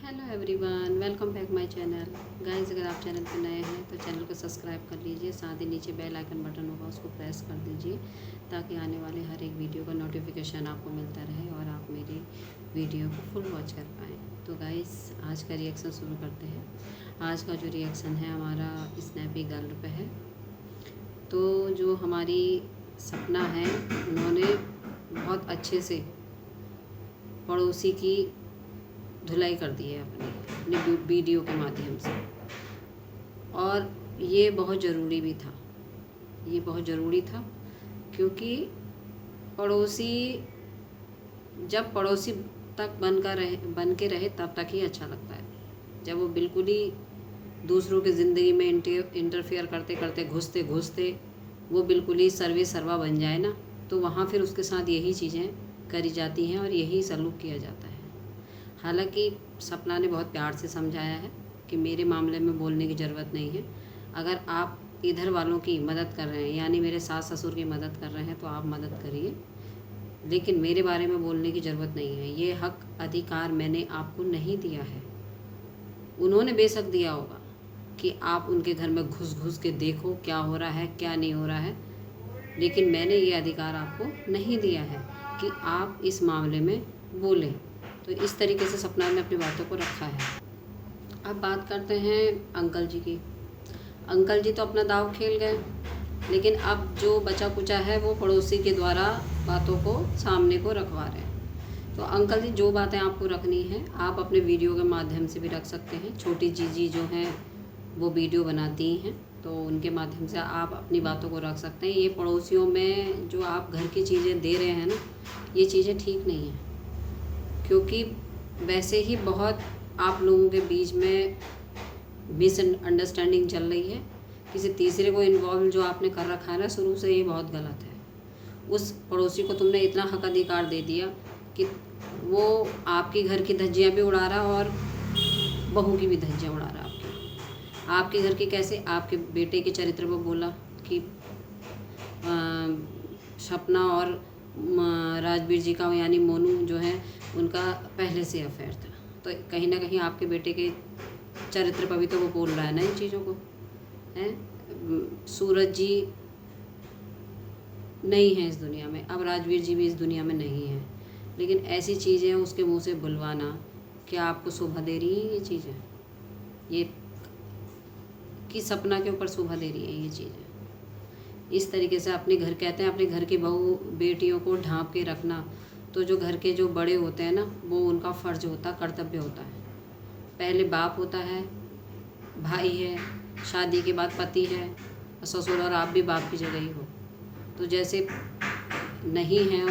Hello everyone, welcome back my channel. Guys, अगर आप channel पर नए हैं तो चैनल को सब्सक्राइब कर लीजिए, साथ ही नीचे बेल आइकन बटन होगा उसको प्रेस कर दीजिए ताकि आने वाले हर एक वीडियो का नोटिफिकेशन आपको मिलता रहे और आप मेरी वीडियो को फुल वॉच कर पाएँ। तो गाइस, आज का रिएक्शन शुरू करते हैं। आज का जो रिएक्शन है हमारा स्नैपी गर्ल पे है। तो जो हमारी सपना है, उन्होंने बहुत अच्छे से पड़ोसी की धुलाई कर दी है अपनी वीडियो के माध्यम से, और ये बहुत ज़रूरी भी था। ये बहुत ज़रूरी था क्योंकि पड़ोसी जब पड़ोसी तक बन के रहे तब तक ही अच्छा लगता है। जब वो बिल्कुल ही दूसरों की ज़िंदगी में इंटरफेयर करते करते घुसते वो बिल्कुल ही सर्वे सर्वा बन जाए ना, तो वहाँ फिर उसके साथ यही चीज़ें करी जाती हैं और यही सलूक किया जाता है। हालांकि सपना ने बहुत प्यार से समझाया है कि मेरे मामले में बोलने की ज़रूरत नहीं है। अगर आप इधर वालों की मदद कर रहे हैं, यानी मेरे सास ससुर की मदद कर रहे हैं, तो आप मदद करिए, लेकिन मेरे बारे में बोलने की ज़रूरत नहीं है। ये हक अधिकार मैंने आपको नहीं दिया है। उन्होंने बेशक दिया होगा कि आप उनके घर में घुस घुस के देखो क्या हो रहा है क्या नहीं हो रहा है, लेकिन मैंने ये अधिकार आपको नहीं दिया है कि आप इस मामले में बोलें। तो इस तरीके से सपना ने अपनी बातों को रखा है। अब बात करते हैं अंकल जी की। अंकल जी तो अपना दाव खेल गए, लेकिन अब जो बचा कुचा है वो पड़ोसी के द्वारा बातों को सामने को रखवा रहे हैं। तो अंकल जी, जो बातें आपको रखनी है आप अपने वीडियो के माध्यम से भी रख सकते हैं। छोटी जीजी जो हैं वो वीडियो बनाती हैं, तो उनके माध्यम से आप अपनी बातों को रख सकते हैं। ये पड़ोसियों में जो आप घर की चीज़ें दे रहे हैं ना, ये चीज़ें ठीक नहीं हैं, क्योंकि वैसे ही बहुत आप लोगों के बीच में मिसअंडरस्टैंडिंग चल रही है। किसी तीसरे को इन्वॉल्व जो आपने कर रखा है ना शुरू से, ये बहुत गलत है। उस पड़ोसी को तुमने इतना हक अधिकार दे दिया कि वो आपके घर की धज्जियाँ भी उड़ा रहा और बहू की भी धज्जियाँ उड़ा रहा। आपके घर की कैसे, आपके बेटे के चरित्र पर बोला कि सपना और राजवीर जी का यानी मोनू जो है उनका पहले से अफेयर था। तो कहीं ना कहीं आपके बेटे के चरित्र पर भी तो वो बोल रहा है ना इन चीज़ों को, हैं। सूरज जी नहीं है इस दुनिया में, अब राजवीर जी भी इस दुनिया में नहीं है, लेकिन ऐसी चीज़ें उसके मुंह से बुलवाना क्या आपको शोभा दे रही है? ये चीज़ें ये कि सपना के ऊपर शोभा दे रही है ये चीज़ें। इस तरीके से अपने घर, कहते हैं अपने घर की बहू बेटियों को ढांप के रखना, तो जो घर के जो बड़े होते हैं ना, वो उनका फ़र्ज होता, कर्तव्य होता है। पहले बाप होता है, भाई है, शादी के बाद पति है, ससुर, और आप भी बाप की जगह ही हो। तो जैसे नहीं हैं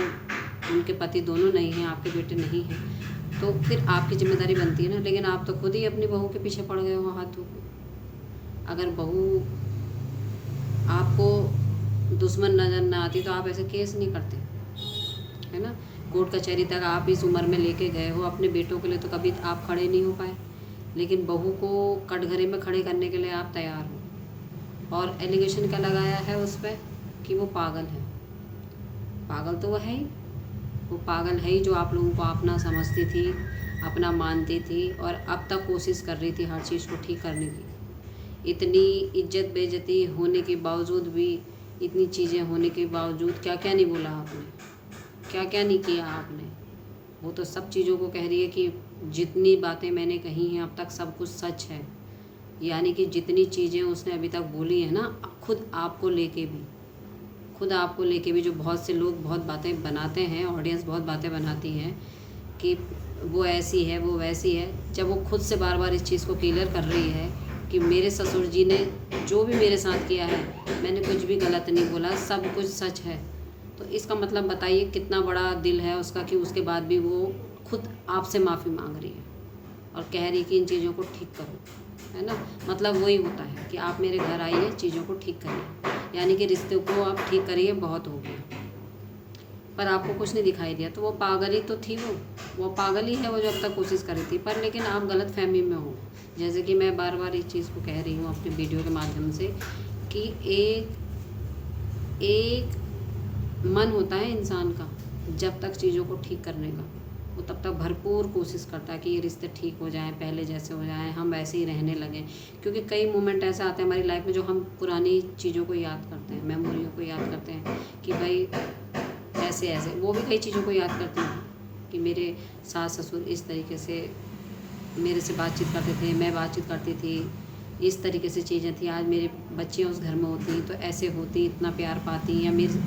उनके पति, दोनों नहीं हैं, आपके बेटे नहीं हैं, तो फिर आपकी जिम्मेदारी बनती है ना। लेकिन आप तो खुद ही अपनी बहू के पीछे पड़ गए हो हाथों। अगर बहू आपको दुश्मन नज़र ना आती तो आप ऐसे केस नहीं करते, है ना। कोर्ट कचहरी तक आप इस उम्र में लेके गए हो, अपने बेटों के लिए तो कभी आप खड़े नहीं हो पाए, लेकिन बहू को कटघरे में खड़े करने के लिए आप तैयार हो। और एलिगेशन क्या लगाया है उस पर कि वो पागल है। पागल तो वह है ही, वो पागल है ही जो आप लोगों को अपना समझती थी, अपना मानती थी, और अब तक कोशिश कर रही थी हर चीज़ को ठीक करने की। इतनी इज्जत बेइज्जती होने के बावजूद भी, इतनी चीज़ें होने के बावजूद क्या क्या नहीं बोला आपने, क्या क्या नहीं किया आपने। वो तो सब चीज़ों को कह रही है कि जितनी बातें मैंने कही हैं अब तक सब कुछ सच है। यानी कि जितनी चीज़ें उसने अभी तक बोली है ना, खुद आपको लेके भी जो बहुत से लोग बहुत बातें बनाते हैं, ऑडियंस बहुत बातें बनाती है कि वो ऐसी है वो वैसी है, जब वो खुद से बार बार इस चीज़ को क्लियर कर रही है कि मेरे ससुर जी ने जो भी मेरे साथ किया है, मैंने कुछ भी गलत नहीं बोला, सब कुछ सच है। तो इसका मतलब बताइए कितना बड़ा दिल है उसका कि उसके बाद भी वो खुद आपसे माफ़ी मांग रही है और कह रही कि इन चीज़ों को ठीक करो, है ना। मतलब वही होता है कि आप मेरे घर आइए, चीज़ों को ठीक करिए, यानी कि रिश्ते को आप ठीक करिए, बहुत हो गया। पर आपको कुछ नहीं दिखाई दिया, तो वो पागल ही तो थी। वो पागल ही है वो जो अब तक कोशिश कर रही थी। पर लेकिन आप गलत फहमी में हो, जैसे कि मैं बार बार इस चीज़ को कह रही हूँ अपने वीडियो के माध्यम से कि एक मन होता है इंसान का जब तक चीज़ों को ठीक करने का, वो तब तक भरपूर कोशिश करता है कि ये रिश्ते ठीक हो जाएं, पहले जैसे हो जाएं, हम वैसे ही रहने लगें। क्योंकि कई मोमेंट ऐसे आते हैं हमारी लाइफ में जो हम पुरानी चीज़ों को याद करते हैं, मेमोरियों को याद करते हैं कि भाई ऐसे ऐसे। वो भी कई चीज़ों को याद करती हैं कि मेरे सास ससुर इस तरीके से मेरे से बातचीत करते थे, मैं बातचीत करती थी, इस तरीके से चीज़ें थी। आज मेरे बच्चे उस घर में होती तो ऐसे होती, इतना प्यार पाती, या मेरी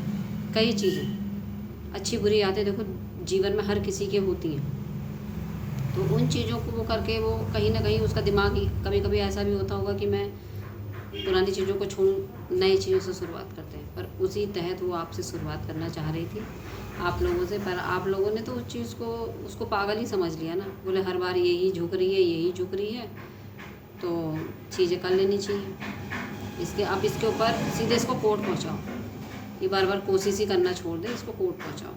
कई चीज़ें अच्छी बुरी यादें देखो जीवन में हर किसी के होती हैं। तो उन चीज़ों को वो करके वो कहीं ना कहीं उसका दिमाग ही कभी कभी ऐसा भी होता होगा कि मैं पुरानी चीज़ों को छोड़ नई चीज़ों से शुरुआत करते हैं। पर उसी तहत वो आपसे शुरुआत करना चाह रही थी आप लोगों से, पर आप लोगों ने तो उस चीज़ को उसको पागल ही समझ लिया ना। बोले हर बार यही झुक रही है, यही झुक रही है, तो चीज़ें कर लेनी चाहिए। अब इसके ऊपर सीधे इसको कोर्ट पहुँचाओ। ये बार बार कोशिश ही करना छोड़ दे, इसको कोर्ट पहुँचाओ।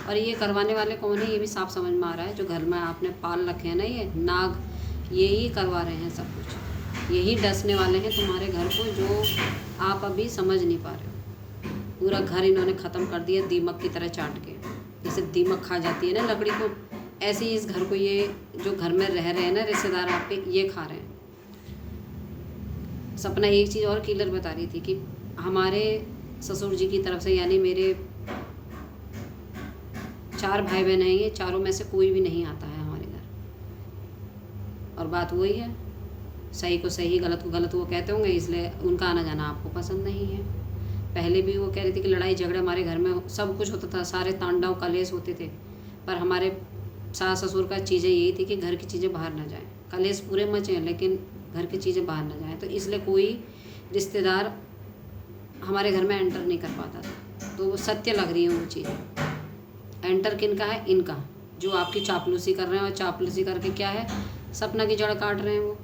और ये करवाने वाले कौन है ये भी साफ समझ में आ रहा है। जो घर में आपने पाल रखे हैं ना ये नाग, यही करवा रहे हैं सब कुछ। यही डसने वाले हैं तुम्हारे घर को, जो आप अभी समझ नहीं पा रहे हो। पूरा घर इन्होंने ख़त्म कर दिया दीमक की तरह चाट के। जैसे दीमक खा जाती है ना लकड़ी को, ऐसे ही इस घर को ये जो घर में रह रहे हैं ना रिश्तेदार आपके, ये खा रहे हैं। सपना एक चीज़ और क्लियर बता रही थी कि हमारे ससुर जी की तरफ से, यानी मेरे 4 भाई बहन हैं, ये चारों में से कोई भी नहीं आता है हमारे घर। और बात वही है, सही को सही, गलत को गलत वो कहते होंगे, इसलिए उनका आना जाना आपको पसंद नहीं है। पहले भी वो कह रही थी कि लड़ाई झगड़े हमारे घर में सब कुछ होता था, सारे तांडव कलेश होते थे, पर हमारे सास ससुर का चीज़ें यही थी कि घर की चीज़ें बाहर ना जाएं। कलेश पूरे मचे हैं लेकिन घर की चीज़ें बाहर ना जाएं। तो इसलिए कोई रिश्तेदार हमारे घर में एंटर नहीं कर पाता था। तो वो सत्य लग रही है वो चीज़ें। एंटर किनका है? इनका, जो आपकी चापलूसी कर रहे हैं। और चापलूसी करके क्या है, सपना की जड़ काट रहे हैं। वो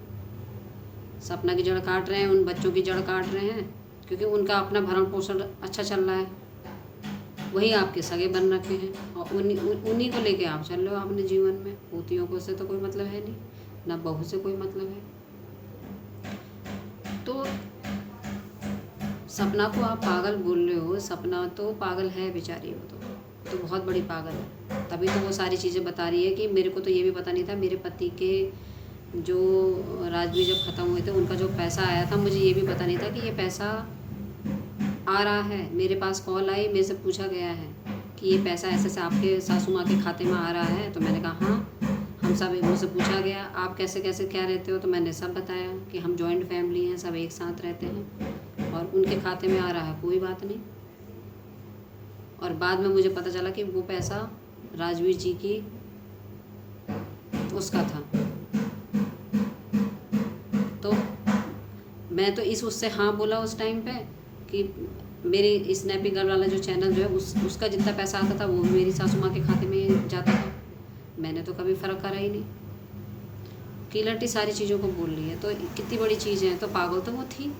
सपना की जड़ काट रहे हैं, उन बच्चों की जड़ काट रहे हैं, क्योंकि उनका अपना भरण पोषण अच्छा चल रहा है। वही आपके सगे बन रखे हैं और उन्हीं को लेके आप चल रहे हो अपने जीवन में। पोतियों को से तो कोई मतलब है नहीं, ना बहू से कोई मतलब है। तो सपना को आप पागल बोल रहे हो, सपना तो पागल है बेचारी, वो तो बहुत बड़ी पागल है। तभी तो वो सारी चीज़ें बता रही है कि मेरे को तो ये भी पता नहीं था, मेरे पति के जो राजवीर जब ख़त्म हुए थे उनका जो पैसा आया था, मुझे ये भी पता नहीं था कि ये पैसा आ रहा है। मेरे पास कॉल आई, मेरे से पूछा गया है कि ये पैसा ऐसे से आपके सासू माँ के खाते में आ रहा है। तो मैंने कहा हाँ, हम सब मुझसे पूछा गया आप कैसे कैसे क्या रहते हो, तो मैंने सब बताया कि हम जॉइंट फैमिली हैं, सब एक साथ रहते हैं और उनके खाते में आ रहा है, कोई बात नहीं। और बाद में मुझे पता चला कि वो पैसा राजवीर जी की उसका था। तो मैं तो उससे हाँ बोला उस टाइम पे कि मेरी स्नैपी गर्ल वाला जो चैनल जो है उसका जितना पैसा आता था वो भी मेरी सासू माँ के खाते में जाता था। मैंने तो कभी फ़र्क करा ही नहीं। क्लियरिटी सारी चीज़ों को बोल रही है, तो कितनी बड़ी चीज़ है। तो पागल तो वो थी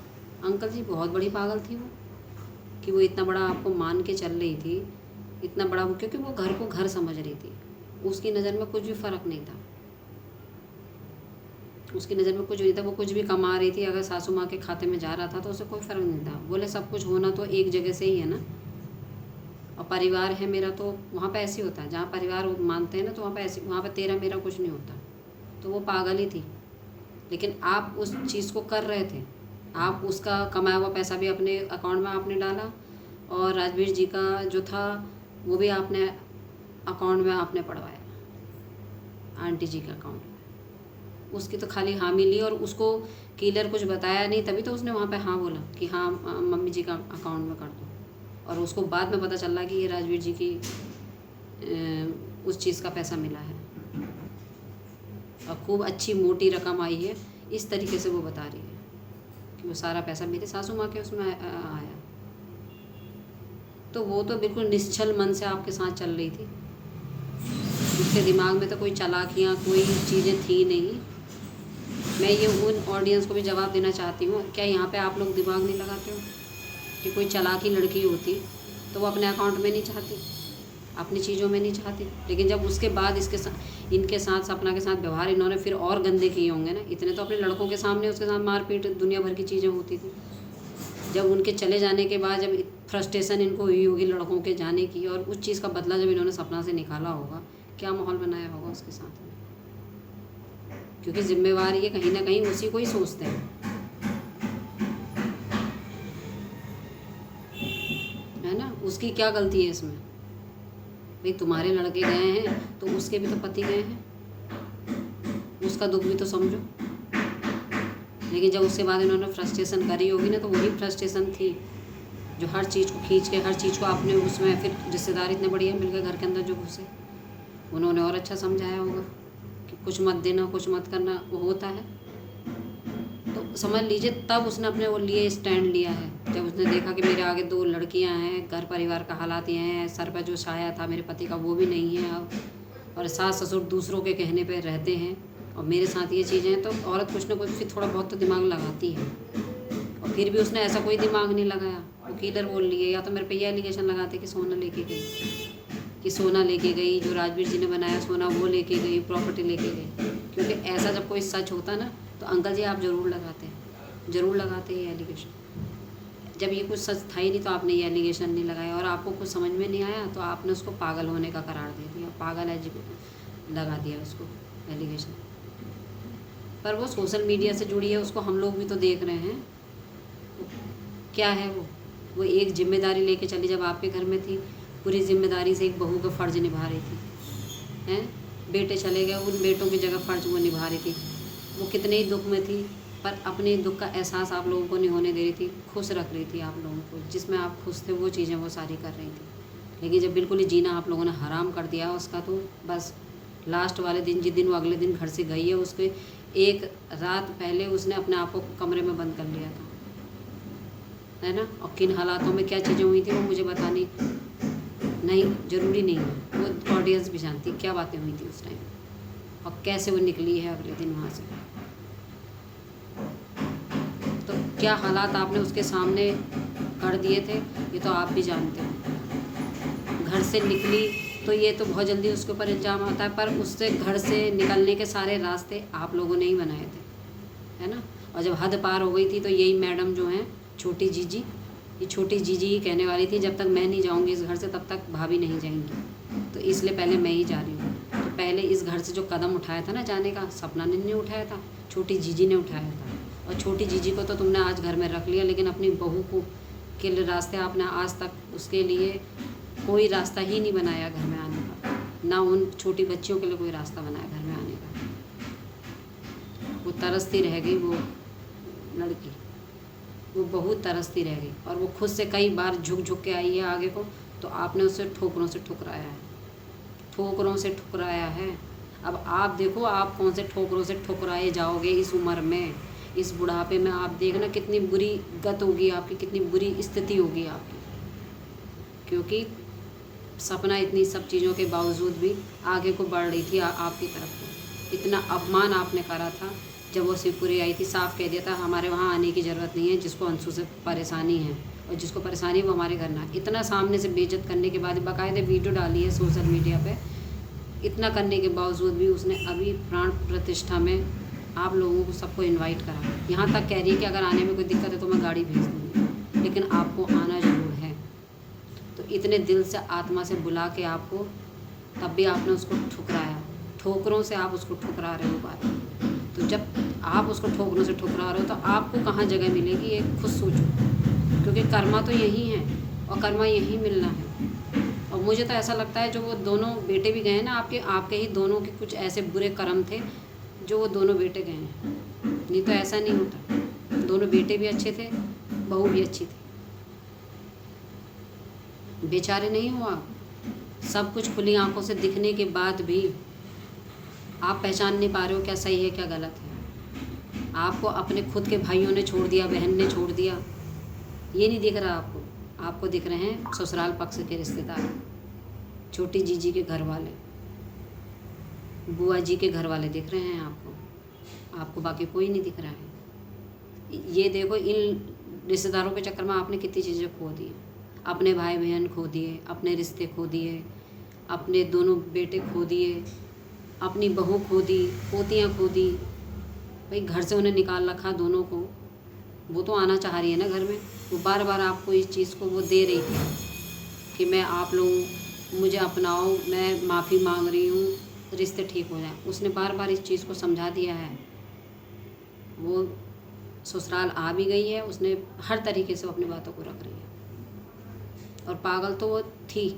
अंकल जी, बहुत बड़ी पागल थी वो, कि वो इतना बड़ा आपको मान के चल रही थी, इतना बड़ा वो, क्योंकि वो घर को घर समझ रही थी। उसकी नज़र में कुछ भी फ़र्क नहीं था, उसकी नज़र में कुछ नहीं था। वो कुछ भी कमा रही थी, अगर सासू माँ के खाते में जा रहा था तो उसे कोई फ़र्क नहीं था। बोले सब कुछ होना तो एक जगह से ही है ना, और परिवार है मेरा, तो वहाँ पे ऐसे होता है। जहाँ परिवार मानते हैं ना तो वहाँ पे ऐसे, वहाँ पे तेरा मेरा कुछ नहीं होता। तो वो पागल ही थी, लेकिन आप उस चीज़ को कर रहे थे। आप उसका कमाया हुआ पैसा भी अपने अकाउंट में आपने डाला, और राजवीर जी का जो था वो भी आपने अकाउंट में आपने पड़वाया, आंटी जी के अकाउंट में। उसकी तो खाली हामी ली और उसको क्लियर कुछ बताया नहीं, तभी तो उसने वहाँ पे हाँ बोला कि हाँ मम्मी जी का अकाउंट में कर दो। और उसको बाद में पता चल रहा कि ये राजवीर जी की उस चीज़ का पैसा मिला है और खूब अच्छी मोटी रकम आई है। इस तरीके से वो बता रही है कि वो सारा पैसा मेरे सासू माँ के उसमें आया। तो वो तो बिल्कुल निश्चल मन से आपके साथ चल रही थी, उसके दिमाग में तो कोई चालाकियाँ कोई चीज़ें थी नहीं। मैं ये उन ऑडियंस को भी जवाब देना चाहती हूँ, क्या यहाँ पे आप लोग दिमाग नहीं लगाते हो कि कोई चालाकी लड़की होती तो वो अपने अकाउंट में नहीं चाहती, अपनी चीज़ों में नहीं चाहती। लेकिन जब उसके बाद इनके साथ सपना के साथ व्यवहार इन्होंने फिर और गंदे किए होंगे ना। इतने तो अपने लड़कों के सामने उसके साथ मारपीट दुनिया भर की चीज़ें होती थी। जब उनके चले जाने के बाद जब फ्रस्ट्रेशन इनको हुई होगी लड़कों के जाने की, और उस चीज़ का बदला जब इन्होंने सपना से निकाला होगा क्या माहौल बनाया होगा उसके साथ में, क्योंकि जिम्मेवार ये कहीं ना कहीं उसी को ही सोचते हैं, है ना। उसकी क्या गलती है इसमें? भाई तुम्हारे लड़के गए हैं तो उसके भी तो पति गए हैं, उसका दुख भी तो समझो। लेकिन जब उसके बाद इन्होंने फ्रस्ट्रेशन करी होगी ना, तो वही फ्रस्ट्रेशन थी जो हर चीज़ को खींच के, हर चीज़ को आपने उसमें, फिर रिश्तेदार इतने बढ़िया मिल गए घर के अंदर जो घुसे, उन्होंने और अच्छा समझाया होगा कि कुछ मत देना, कुछ मत करना, वो होता है। तो समझ लीजिए तब उसने अपने वो लिए स्टैंड लिया है, जब उसने देखा कि मेरे आगे 2 लड़कियां हैं, घर परिवार का हालात ये हैं, सर पर जो छाया था मेरे पति का वो भी नहीं है अब, और सास ससुर दूसरों के कहने पे रहते हैं, और मेरे साथ ये चीज़ें हैं। तो औरत कुछ ना कुछ फिर थोड़ा बहुत तो दिमाग लगाती है, और फिर भी उसने ऐसा कोई दिमाग नहीं लगाया। वो किलर बोल लिए, या तो मेरे पे ये एलिगेशन लगाते कि सोना लेके गई, कि सोना लेके गई, जो राजवीर जी ने बनाया सोना वो लेके गई, प्रॉपर्टी लेके गई। क्योंकि ऐसा जब कोई सच होता ना, तो अंकल जी आप ज़रूर लगाते ये एलिगेशन। जब ये कुछ सच था ही नहीं तो आपने ये एलिगेशन नहीं लगाया, और आपको कुछ समझ में नहीं आया तो आपने उसको पागल होने का करार दे दिया, पागल लगा दिया उसको एलिगेशन। पर वो सोशल मीडिया से जुड़ी है, उसको हम लोग भी तो देख रहे हैं। क्या है वो एक जिम्मेदारी लेके चली, जब आपके घर में थी पूरी जिम्मेदारी से एक बहू का फ़र्ज़ निभा रही थी, हैं। बेटे चले गए, उन बेटों की जगह फ़र्ज़ वो निभा रही थी। वो कितने ही दुख में थी, पर अपने दुख का एहसास आप लोगों को नहीं होने दे रही थी, खुश रख रही थी आप लोगों को। जिसमें आप खुश थे वो चीज़ें वो सारी कर रही थी। लेकिन जब बिल्कुल ही जीना आप लोगों ने हराम कर दिया उसका, तो बस लास्ट वाले दिन, जिस दिन वो अगले दिन घर से गई है, उसके 1 रात पहले उसने अपने आप को कमरे में बंद कर लिया था, है ना। और किन हालातों में क्या चीज़ें हुई थी वो मुझे बतानी नहीं ज़रूरी नहीं है, वो ऑडियंस भी जानती क्या बातें हुई थी उस टाइम, और कैसे वो निकली है अगले दिन वहाँ से। तो क्या हालात आपने उसके सामने कर दिए थे ये तो आप भी जानते हो। घर से निकली तो ये तो बहुत जल्दी उसके ऊपर इल्ज़ाम आता है, पर उससे घर से निकलने के सारे रास्ते आप लोगों ने ही बनाए थे, है ना। और जब हद पार हो गई थी तो यही मैडम जो हैं छोटी जीजी, ये छोटी जीजी ही कहने वाली थी जब तक मैं नहीं जाऊंगी इस घर से तब तक भाभी नहीं जाएंगी, तो इसलिए पहले मैं ही जा रही हूँ। तो पहले इस घर से जो कदम उठाया था ना जाने का, सपना ने नहीं उठाया था, छोटी जीजी ने उठाया था। और छोटी जीजी को तो तुमने आज घर में रख लिया, लेकिन अपनी बहू को के रास्ते आपने आज तक उसके लिए कोई रास्ता ही नहीं बनाया घर में आने का, ना उन छोटी बच्चियों के लिए कोई रास्ता बनाया घर में आने का। वो तरसती रह गई, वो लड़की, वो बहुत तरसती रह गई, और वो खुद से कई बार झुक झुक के आई है आगे को, तो आपने उसे ठोकरों से ठुकराया है, ठोकरों से ठुकराया है। अब आप देखो आप कौन से ठोकरों से ठुकराए जाओगे इस उम्र में, इस बुढ़ापे में। आप देखना कितनी बुरी गत होगी आपकी, कितनी बुरी स्थिति होगी आपकी, क्योंकि सपना इतनी सब चीज़ों के बावजूद भी आगे को बढ़ रही थी आपकी तरफ। इतना अपमान आपने करा था जब वो शिवपुरी आई थी, साफ कह दिया था हमारे वहाँ आने की ज़रूरत नहीं है, जिसको अंशु से परेशानी है और जिसको परेशानी है वो हमारे घर ना। इतना सामने से बेइज्जत करने के बाद बाकायदे वीडियो डाली है सोशल मीडिया पे, इतना करने के बावजूद भी उसने अभी प्राण प्रतिष्ठा में आप लोगों को सबको इनवाइट करा। यहाँ तक कह रही है कि अगर आने में कोई दिक्कत है तो मैं गाड़ी भेज दूँगी, लेकिन आपको आना ज़रूर है। तो इतने दिल से आत्मा से बुला के आपको, तब भी आपने उसको ठुकराया, ठोकरों से आप उसको ठुकरा रहे हो बात। तो जब आप उसको ठोकरों से ठुकरा रहे हो तो आपको कहाँ जगह मिलेगी ये खुद सोचो, क्योंकि कर्मा तो यही है और कर्मा यही मिलना है। और मुझे तो ऐसा लगता है जो वो दोनों बेटे भी गए हैं ना आपके ही दोनों के कुछ ऐसे बुरे कर्म थे जो वो दोनों बेटे गए हैं, नहीं तो ऐसा नहीं होता। दोनों बेटे भी अच्छे थे, बहू भी अच्छी थी, बेचारे नहीं हो आप। सब कुछ खुली आंखों से दिखने के बाद भी आप पहचान नहीं पा रहे हो क्या सही है क्या गलत है। आपको अपने खुद के भाइयों ने छोड़ दिया, बहन ने छोड़ दिया, ये नहीं दिख रहा आपको। आपको दिख रहे हैं ससुराल पक्ष के रिश्तेदार, छोटी जीजी के घर वाले, बुआ जी के घर वाले दिख रहे हैं आपको बाकी कोई नहीं दिख रहा है। ये देखो इन रिश्तेदारों के चक्कर में आपने कितनी चीज़ें खो दी, अपने भाई बहन खो दिए, अपने रिश्ते खो दिए, अपने दोनों बेटे खो दिए, अपनी बहू खो दी, पोतियाँ खो दी। भाई घर से उन्हें निकाल रखा दोनों को, वो तो आना चाह रही है ना घर में। वो बार बार आपको इस चीज़ को वो दे रही थी कि मैं आप लोगों मुझे अपनाओ, मैं माफ़ी मांग रही हूँ, रिश्ते ठीक हो जाए। उसने बार बार इस चीज़ को समझा दिया है। वो ससुराल आ भी गई है, उसने हर तरीके से अपनी बातों को रख रही है। और पागल तो वो थी,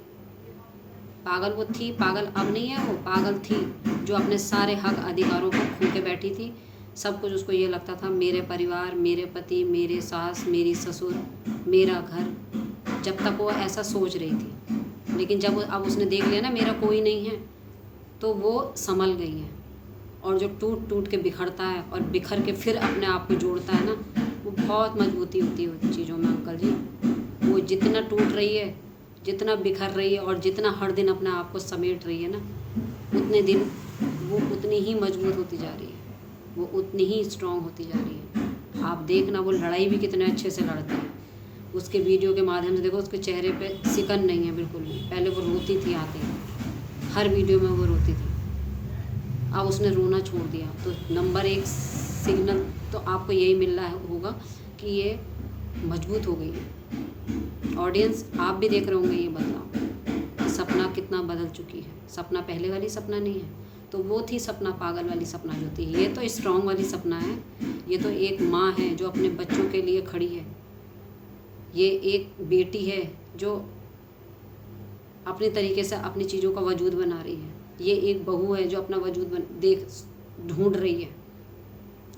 पागल वो थी, पागल अब नहीं है, वो पागल थी जो अपने सारे हक अधिकारों को खो के बैठी थी। सब कुछ उसको ये लगता था, मेरे परिवार, मेरे पति, मेरे सास, मेरी ससुर, मेरा घर, जब तक वो ऐसा सोच रही थी। लेकिन जब अब उसने देख लिया ना मेरा कोई नहीं है, तो वो संभल गई है। और जो टूट टूट के बिखरता है और बिखर के फिर अपने आप को जोड़ता है ना, वो बहुत मजबूती होती है उन चीज़ों में अंकल जी। वो जितना टूट रही है, जितना बिखर रही है और जितना हर दिन अपने आप को समेट रही है ना, उतने दिन वो उतनी ही मजबूत होती जा रही है, वो उतनी ही स्ट्रांग होती जा रही है। आप देखना वो लड़ाई भी कितने अच्छे से लड़ती है। उसके वीडियो के माध्यम से देखो, उसके चेहरे पे सिकन नहीं है बिल्कुल भी। पहले वो रोती थी आते ही, हर वीडियो में वो रोती थी। अब उसने रोना छोड़ दिया। तो नंबर 1 सिग्नल तो आपको यही मिल रहा होगा कि ये मजबूत हो गई है। ऑडियंस आप भी देख रहे होंगे ये बदलाव कि सपना कितना बदल चुकी है। सपना पहले वाली सपना नहीं है, तो वो थी सपना पागल वाली सपना जो थी। ये तो स्ट्रांग वाली सपना है। ये तो एक माँ है जो अपने बच्चों के लिए खड़ी है। ये एक बेटी है जो अपने तरीके से अपनी चीज़ों का वजूद बना रही है। ये एक बहू है जो अपना वजूद ढूंढ रही है।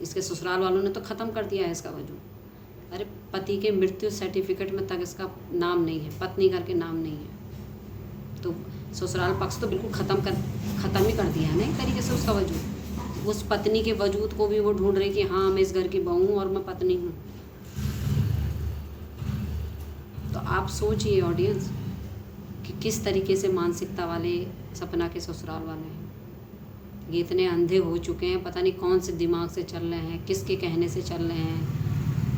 इसके ससुराल वालों ने तो ख़त्म कर दिया है इसका वजूद। अरे पति के मृत्यु सर्टिफिकेट में तक इसका नाम नहीं है, पत्नी करके नाम नहीं है। तो ससुराल पक्ष तो बिल्कुल ख़त्म ही कर दिया है ना एक तरीके से उसका वजूद। उस पत्नी के वजूद को भी वो ढूंढ रही कि हाँ मैं इस घर की बहू हूँ और मैं पत्नी हूँ। तो आप सोचिए ऑडियंस कि किस तरीके से मानसिकता वाले सपना के ससुराल वाले हैं। ये इतने अंधे हो चुके हैं, पता नहीं कौन से दिमाग से चल रहे हैं, किसके कहने से चल रहे हैं।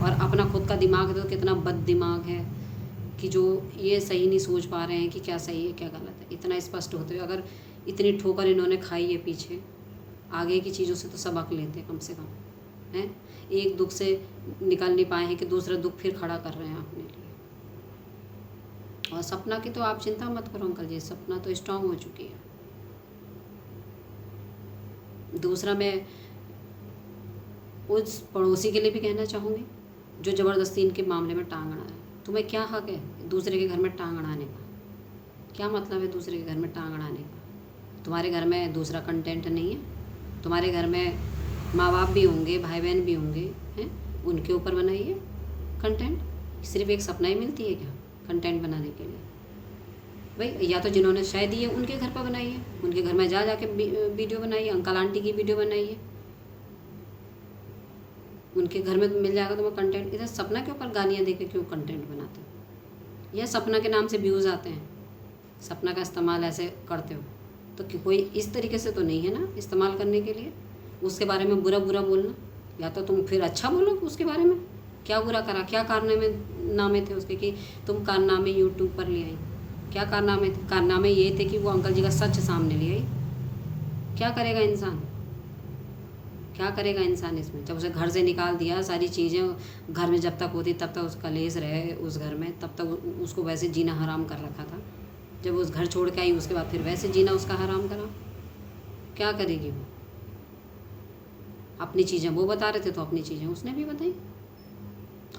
और अपना खुद का दिमाग तो कितना बद दिमाग है कि जो ये सही नहीं सोच पा रहे हैं कि क्या सही है क्या गलत है। इतना स्पष्ट होते हुए अगर इतनी ठोकर इन्होंने खाई है पीछे, आगे की चीज़ों से तो सबक लेते कम से कम हैं। एक दुख से निकल नहीं पाए हैं कि दूसरा दुख फिर खड़ा कर रहे हैं अपने लिए। और सपना की तो आप चिंता मत करो अंकल जी, सपना तो स्ट्रांग हो चुकी है। दूसरा मैं उस पड़ोसी के लिए भी कहना चाहूँगी जो ज़बरदस्ती इनके मामले में टांग अड़ा है। तुम्हें क्या हक है दूसरे के घर में टांग अड़ाने का? क्या मतलब है दूसरे के घर में टांग अड़ाने का? तुम्हारे घर में दूसरा कंटेंट नहीं है? तुम्हारे घर में माँ बाप भी होंगे, भाई बहन भी होंगे, हैं? उनके ऊपर बनाइए कंटेंट। सिर्फ एक सपना ही मिलती है क्या कंटेंट बनाने के लिए? भाई या तो जिन्होंने शायद दिए उनके घर पर बनाइए, उनके घर में जा जाके वीडियो बनाइए, अंकल आंटी की वीडियो बनाइए, उनके घर में मिल जाएगा तुम्हें कंटेंट। इधर सपना के ऊपर गालियाँ देके क्यों कंटेंट बनाते हो? यह सपना के नाम से व्यूज़ आते हैं, सपना का इस्तेमाल ऐसे करते हो तो कोई इस तरीके से तो नहीं है ना इस्तेमाल करने के लिए। उसके बारे में बुरा बुरा बोलना, या तो तुम फिर अच्छा बोलो उसके बारे में। क्या बुरा करा, क्या कारनामे थे उसके कि तुम कारनामे यूट्यूब पर ले आई? क्या कारनामे थे? कारनामे ये थे कि वो अंकल जी का सच सामने ले आई। क्या करेगा इंसान, क्या करेगा इंसान इसमें? जब उसे घर से निकाल दिया, सारी चीज़ें घर में जब तक होती तब तक उसका लेस रहे उस घर में, तब तक उसको वैसे जीना हराम कर रखा था। जब उस घर छोड़ के आई उसके बाद फिर वैसे जीना उसका हराम करा। क्या करेगी वो? अपनी चीज़ें वो बता रहे थे तो अपनी चीज़ें उसने भी बताई।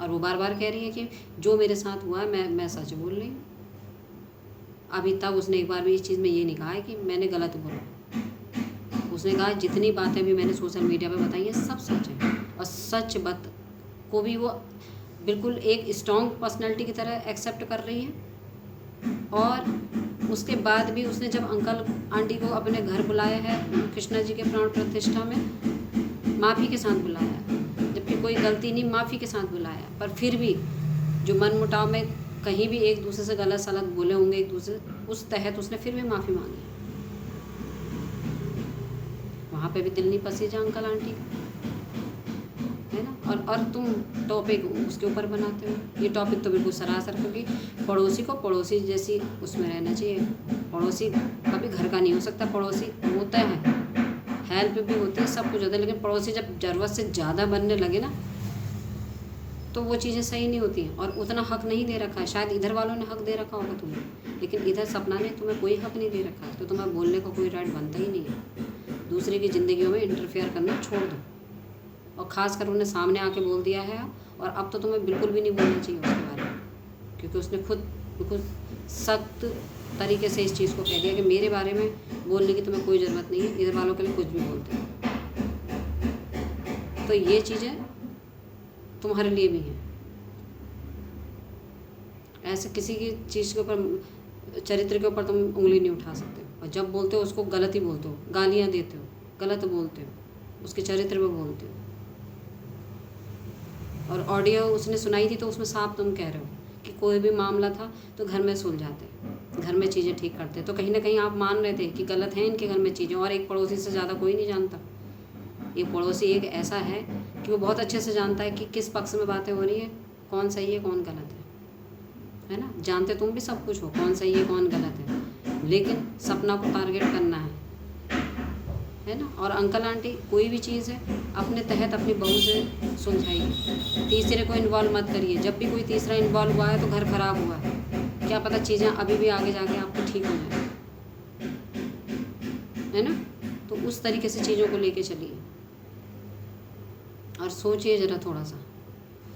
और वो बार बार कह रही है कि जो मेरे साथ हुआ है मैं सच बोल रही हूँ। अभी तक उसने एक बार भी इस चीज़ में ये नहीं कहा है कि मैंने गलत बोला। उसने कहा जितनी बातें भी मैंने सोशल मीडिया पे बताई हैं सब सच है। और सच बात को भी वो बिल्कुल एक स्ट्रॉन्ग पर्सनैलिटी की तरह एक्सेप्ट कर रही है। और उसके बाद भी उसने जब अंकल आंटी को अपने घर बुलाया है कृष्णा जी के प्राण प्रतिष्ठा में, माफ़ी के साथ बुलाया है, जबकि कोई गलती नहीं, माफ़ी के साथ बुलाया। पर फिर भी जो मन मुटाव में कहीं भी एक दूसरे से गलत सलत बोले होंगे एक दूसरे, उस तहत उसने फिर भी माफ़ी मांगी। वहाँ पे भी दिल नहीं पसीजा अंकल आंटी का, है ना। और तुम टॉपिक उसके ऊपर बनाते हो। ये टॉपिक तो बिल्कुल सरासर, क्योंकि पड़ोसी को पड़ोसी जैसी उसमें रहना चाहिए। पड़ोसी कभी घर का नहीं हो सकता। पड़ोसी होता है, हेल्प भी होती है, सब कुछ होता है, लेकिन पड़ोसी जब ज़रूरत से ज़्यादा बनने लगे ना, तो वो चीज़ें सही नहीं होती हैं। और उतना हक नहीं दे रखा है, शायद इधर वालों ने हक दे रखा होगा तुम्हें, लेकिन इधर सपना ने तुम्हें कोई हक नहीं दे रखा है, तो तुम्हें बोलने का कोई राइट बनता ही नहीं है। दूसरे की ज़िंदगियों में इंटरफेयर करना छोड़ दो, और ख़ास कर उन्हें सामने आके बोल दिया है, और अब तो तुम्हें बिल्कुल भी नहीं बोलना चाहिए उसके बारे में, क्योंकि उसने खुद सख्त तरीके से इस चीज़ को कह दिया कि मेरे बारे में बोलने की तुम्हें कोई ज़रूरत नहीं है, इधर वालों के लिए कुछ भी बोलते हो। तो ये चीज़ें तुम्हारे लिए भी हैं। ऐसे किसी की चीज़ के ऊपर, चरित्र के ऊपर तुम उंगली नहीं उठा सकते, और जब बोलते हो उसको गलत ही बोलते हो, गालियाँ देते हो, गलत बोलते हो, उसके चरित्र में बोलते हो। और ऑडियो उसने सुनाई थी तो उसमें साफ तुम कह रहे हो कि कोई भी मामला था तो घर में सुलझाते, घर में चीज़ें ठीक करते। तो कहीं ना कहीं आप मान रहे थे कि गलत है इनके घर में चीज़ें, और एक पड़ोसी से ज़्यादा कोई नहीं जानता। ये पड़ोसी एक ऐसा है कि वो बहुत अच्छे से जानता है कि किस पक्ष में बातें हो रही है, कौन सही है कौन गलत है ना। जानते तुम भी सब कुछ हो, कौन सही है कौन गलत है, लेकिन सपना को टारगेट करना है ना। और अंकल आंटी कोई भी चीज़ है अपने तहत अपनी बहू से सुलझाइए, तीसरे को इन्वॉल्व मत करिए। जब भी कोई तीसरा इन्वॉल्व हुआ है तो घर खराब हुआ है, क्या पता चीज़ें अभी भी आगे जाके आपको ठीक हो जाए, है ना। तो उस तरीके से चीज़ों को लेके चलिए, और सोचिए ज़रा थोड़ा सा।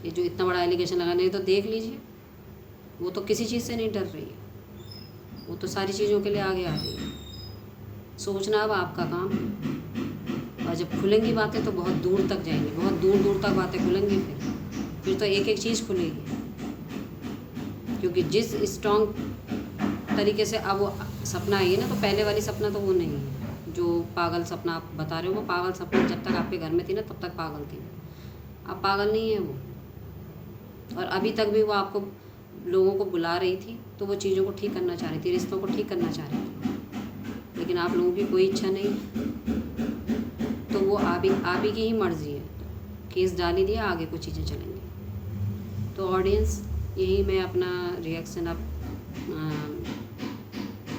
ये जो इतना बड़ा एलिगेशन लगाने है, तो देख लीजिए, वो तो किसी चीज़ से नहीं डर रही है, वो तो सारी चीज़ों के लिए आगे आ रही है। सोचना अब आपका काम है, और जब खुलेंगी बातें तो बहुत दूर तक जाएंगी, बहुत दूर दूर तक बातें खुलेंगी। फिर तो एक एक चीज़ खुलेगी, क्योंकि जिस स्ट्रॉन्ग तरीके से अब वो सपना आई है ना, तो पहले वाली सपना तो वो नहीं है जो पागल सपना आप बता रहे हो। वो पागल सपना जब तक आपके घर में थी ना तब तक पागल थी, अब पागल नहीं है वो। और अभी तक भी वो आपको लोगों को बुला रही थी, तो वो चीज़ों को ठीक करना चाह रही थी, रिश्तों को ठीक करना चाह रही थी, लेकिन आप लोगों की कोई इच्छा नहीं, तो वो आप ही की ही मर्ज़ी है। केस डाल ही दिया, आगे कुछ चीज़ें चलेंगी। तो ऑडियंस, यही मैं अपना रिएक्शन अब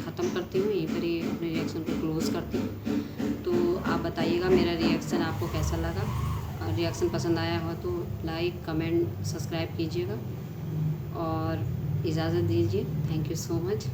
ख़त्म करती हूँ, यहीं पर ही अपने रिएक्शन को क्लोज़ करती हूँ। तो आप बताइएगा मेरा रिएक्शन आपको कैसा लगा, और रिएक्शन पसंद आया हो तो लाइक कमेंट सब्सक्राइब कीजिएगा, और इजाज़त दीजिए। Thank you so much.